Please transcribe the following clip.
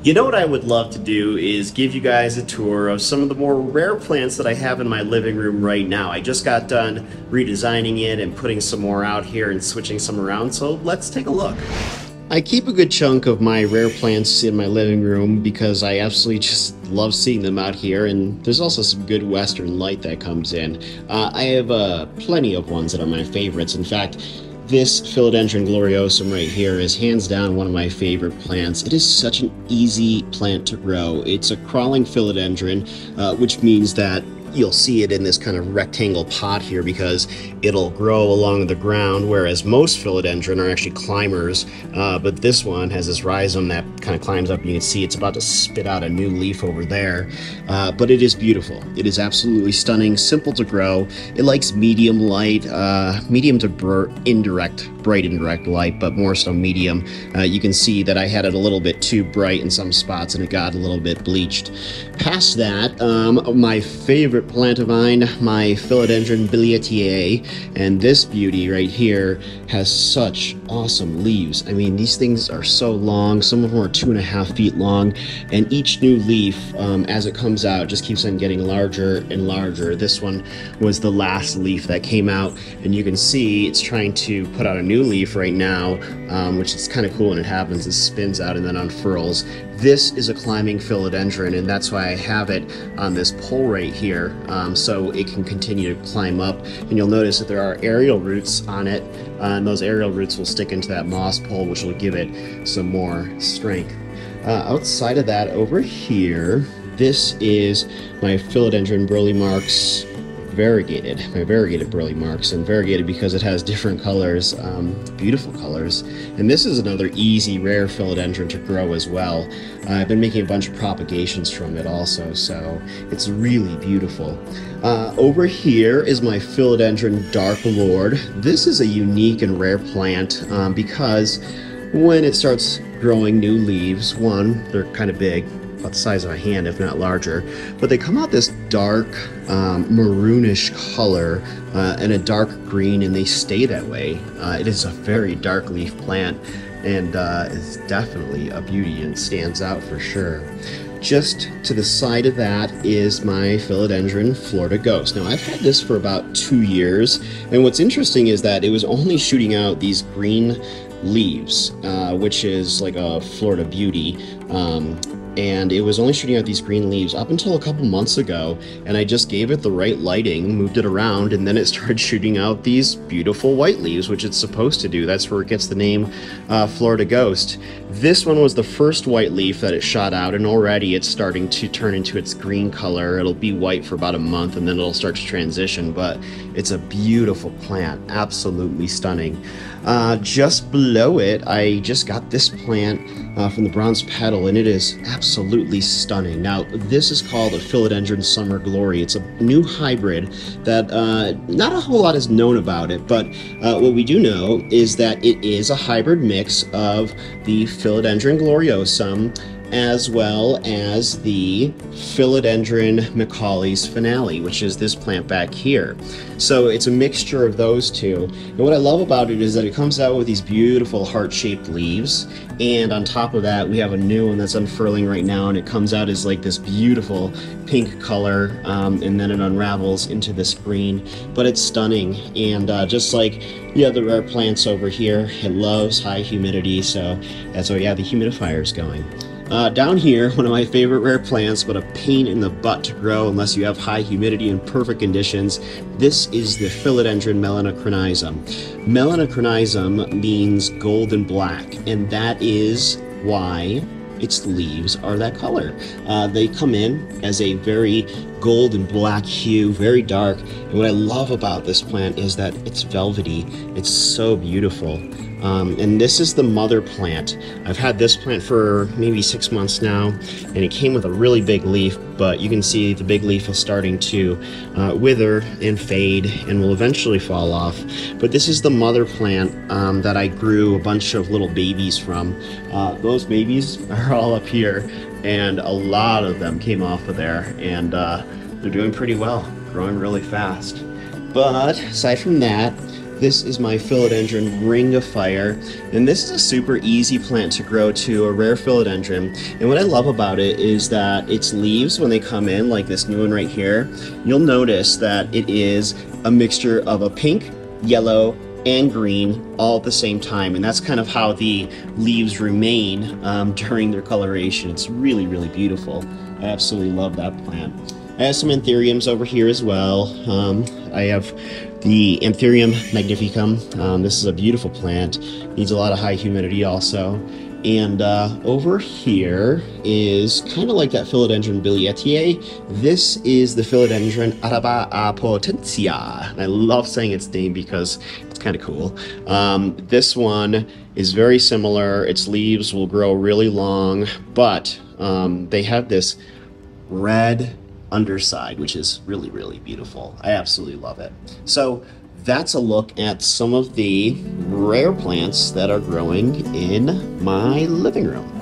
You know what I would love to do is give you guys a tour of some of the more rare plants that I have in my living room right now. I just got done redesigning it and putting some more out here and switching some around, so let's take a look. I keep a good chunk of my rare plants in my living room because I absolutely just love seeing them out here, and there's also some good western light that comes in. I have plenty of ones that are my favorites. In fact, this Philodendron Gloriosum right here is hands down one of my favorite plants. It is such an easy plant to grow. It's a crawling philodendron, which means that you'll see it in this kind of rectangle pot here because it'll grow along the ground, whereas most philodendron are actually climbers, but this one has this rhizome that kind of climbs up, and you can see it's about to spit out a new leaf over there. But it is beautiful. It is absolutely stunning, simple to grow. It likes medium light, medium to bright indirect light, but more so medium. You can see that I had it a little bit too bright in some spots and it got a little bit bleached. Past that, my favorite plant of mine, my Philodendron biliata, and this beauty right here has such awesome leaves. I mean, these things are so long. Some of them are 2.5 feet long, and each new leaf, as it comes out, just keeps on getting larger and larger. This one was the last leaf that came out, and you can see it's trying to put out a new leaf right now, which is kind of cool when it happens. It spins out and then unfurls. This is a climbing philodendron, and that's why I have it on this pole right here, so it can continue to climb up. And you'll notice that there are aerial roots on it, and those aerial roots will stick into that moss pole, which will give it some more strength. Outside of that, over here, this is my Philodendron burlymarks variegated, my variegated burlymarks, and variegated because it has different colors, beautiful colors. And this is another easy, rare philodendron to grow as well. I've been making a bunch of propagations from it also, so it's really beautiful. Over here is my Philodendron Dark Lord. This is a unique and rare plant because when it starts growing new leaves, one, they're kind of big, about the size of a hand, if not larger, but they come out this dark maroonish color and a dark green, and they stay that way. It is a very dark leaf plant, and it's definitely a beauty and stands out for sure. Just to the side of that is my Philodendron Florida Ghost. Now, I've had this for about 2 years, and what's interesting is that it was only shooting out these green leaves, which is like a Florida beauty, and it was only shooting out these green leaves up until a couple months ago, and I just gave it the right lighting, moved it around, and then it started shooting out these beautiful white leaves, which it's supposed to do. That's where it gets the name Florida Ghost. This one was the first white leaf that it shot out, and already it's starting to turn into its green color. It'll be white for about a month, and then it'll start to transition, but it's a beautiful plant, absolutely stunning. Just below it, I just got this plant from the bronze petal, and it is absolutely stunning. Now, this is called a Philodendron Summer Glory. It's a new hybrid that not a whole lot is known about it, but what we do know is that it is a hybrid mix of the Philodendron Gloriosum as well as the Philodendron Macaulay's finale, which is this plant back here. So it's a mixture of those two. And what I love about it is that it comes out with these beautiful heart-shaped leaves, and on top of that we have a new one that's unfurling right now, and it comes out as like this beautiful pink color, and then it unravels into this green. But it's stunning, and just like the other rare plants over here, it loves high humidity, so that's why we have the humidifiers going. Down here, one of my favorite rare plants, but a pain in the butt to grow unless you have high humidity and perfect conditions. This is the Philodendron Melanochronizum. Melanochronizum means gold and black, and that is why its leaves are that color. They come in as a very gold and black hue, very dark, and what I love about this plant is that it's velvety. It's so beautiful. And this is the mother plant. I've had this plant for maybe 6 months now, and it came with a really big leaf, but you can see the big leaf is starting to wither and fade and will eventually fall off. But this is the mother plant that I grew a bunch of little babies from. Those babies are all up here, and a lot of them came off of there, and they're doing pretty well, growing really fast. But aside from that, This is my Philodendron Ring of Fire, and this is a super easy plant to grow to, a rare philodendron. And what I love about it is that its leaves, when they come in, like this new one right here, you'll notice that it is a mixture of a pink, yellow, and green all at the same time, and that's kind of how the leaves remain during their coloration. It's really, really beautiful. I absolutely love that plant. I have some Anthuriums over here as well. I have the Anthurium magnificum. This is a beautiful plant. Needs a lot of high humidity also. And over here is kind of like that Philodendron biliata. This is the Philodendron potentia. I love saying its name because it's kind of cool. This one is very similar. Its leaves will grow really long, but they have this red underside, which is really, really beautiful. I absolutely love it. So that's a look at some of the rare plants that are growing in my living room.